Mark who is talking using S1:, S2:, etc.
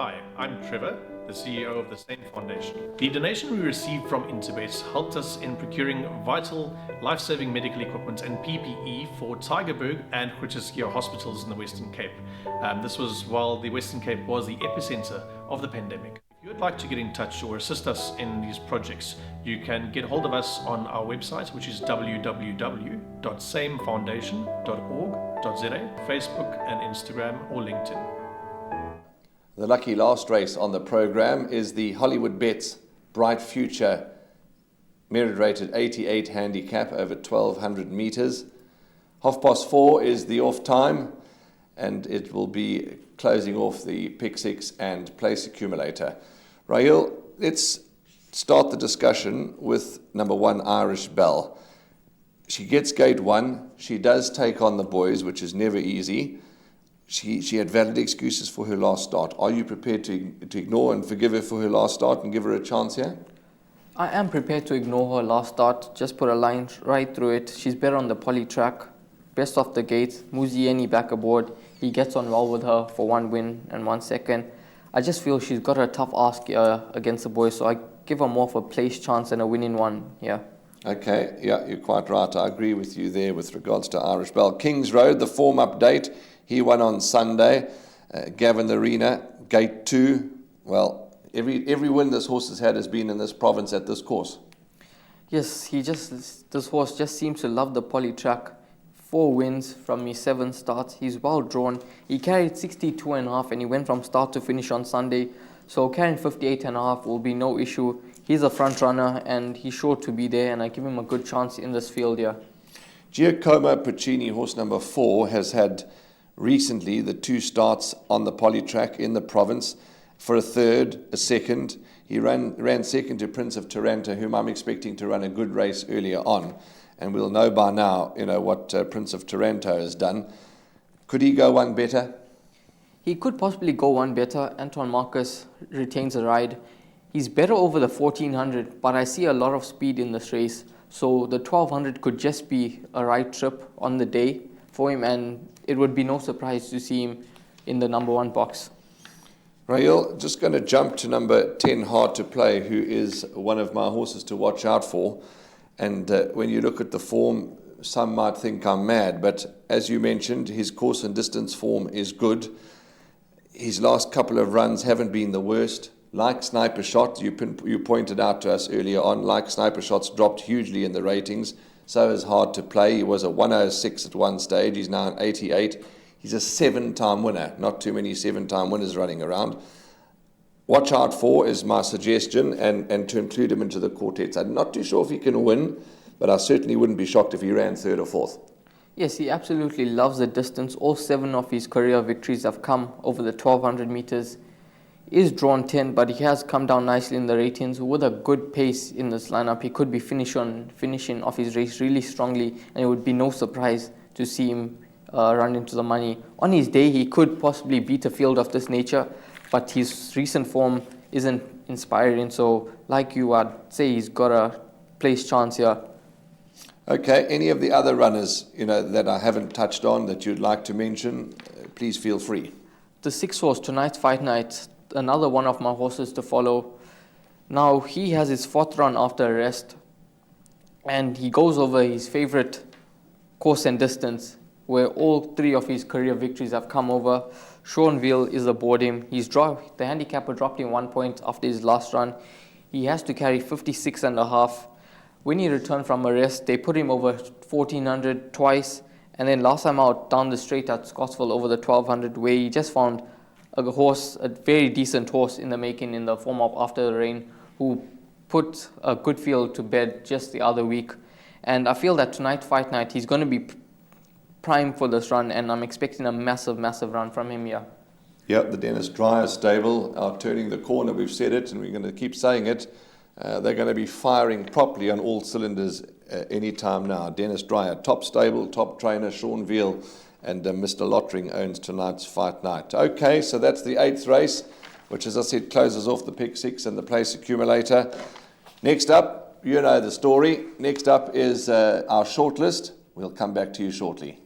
S1: Hi, I'm Trevor, the CEO of the same foundation. The donation we received from Interbet helped us in procuring vital, life-saving medical equipment and PPE for Tygerberg and Groote hospitals in the Western Cape. This was while the Western Cape was the epicenter of the pandemic. If you would like to get in touch or assist us in these projects, you can get hold of us on our website, which is www.samefoundation.org.za, Facebook and Instagram or LinkedIn.
S2: The lucky last race on the program is the Hollywoodbets Bright Future merit rated 88 handicap over 1200 meters. 4:30 is the off time, and it will be closing off the pick six and place accumulator. Raheel, let's start the discussion with number 1, Irish Bell. She gets gate 1. She does take on the boys, which is never easy. She had valid excuses for her last start. Are you prepared to ignore and forgive her for her last start and give her a chance here?
S3: I am prepared to ignore her last start, just put a line right through it. She's better on the poly track, best off the gate. Muzieni back aboard. He gets on well with her for 1 win and 1 second. I just feel she's got a tough ask against the boys, so I give her more of a place chance and a winning one here.
S2: Okay, yeah, you're quite right. I agree with you there with regards to Irish Bell. Kings Road, the form update. He won on Sunday. Gavin Arena, gate 2. Well, every win this horse has had has been in this province at this course.
S3: Yes, this horse just seems to love the poly track. 4 wins from his 7 starts. He's well drawn. He carried 62.5 and he went from start to finish on Sunday. So carrying 58.5 will be no issue. He's a front runner and he's sure to be there, and I give him a good chance in this field here.
S2: Giacomo Puccini, horse number 4, has had recently the 2 starts on the poly track in the province for a third, a second. He ran second to Prince of Taranto, whom I'm expecting to run a good race earlier on. And we'll know by now, what Prince of Taranto has done. Could he go one better?
S3: He could possibly go one better. Anton Marcus retains a ride. He's better over the 1400, but I see a lot of speed in this race. So the 1200 could just be a right trip on the day for him, and it would be no surprise to see him in the number 1 box.
S2: Raheel, just going to jump to number 10, Hard to Play, who is one of my horses to watch out for. And when you look at the form, some might think I'm mad, but as you mentioned, his course and distance form is good. His last couple of runs haven't been the worst. Like Sniper Shot, you pointed out to us earlier on, like Sniper Shot's dropped hugely in the ratings. So is Hard to Play. He was a 106 at one stage. He's now an 88. He's a 7-time winner. Not too many 7-time winners running around. Watch out for is my suggestion, and to include him into the quartets. I'm not too sure if he can win, but I certainly wouldn't be shocked if he ran 3rd or 4th.
S3: Yes, he absolutely loves the distance. All 7 of his career victories have come over the 1200 meters. He is drawn 10, but he has come down nicely in the ratings. With a good pace in this lineup, he could be finishing off his race really strongly, and it would be no surprise to see him run into the money. On his day, he could possibly beat a field of this nature, but his recent form isn't inspiring. So, like you, I'd say he's got a place chance here.
S2: Okay, any of the other runners, that I haven't touched on that you'd like to mention, please feel free.
S3: The 6 horse, Tonight's Fight Night, another one of my horses to follow. Now, he has his 4th run after a rest, and he goes over his favorite course and distance, where all 3 of his career victories have come over. Seanville is aboard him. The handicapper dropped him 1 point after his last run. He has to carry 56.5. When he returned from a rest, they put him over 1400 twice, and then last time out down the straight at Scottsville over the 1200, where he just found a very decent horse in the making in the form of After the Rain, who put a good field to bed just the other week. And I feel that tonight, Fight Night, he's going to be prime for this run, and I'm expecting a massive, massive run from him here.
S2: Yeah, the Dennis Dreyer stable are turning the corner. We've said it, and we're going to keep saying it. They're going to be firing properly on all cylinders any time now. Dennis Dreyer, top stable, top trainer. Sean Veal and Mr. Lottering owns tonight's Fight Night. Okay, so that's the 8th race, which, as I said, closes off the pick 6 and the place accumulator. Next up, you know the story. Next up is our shortlist. We'll come back to you shortly.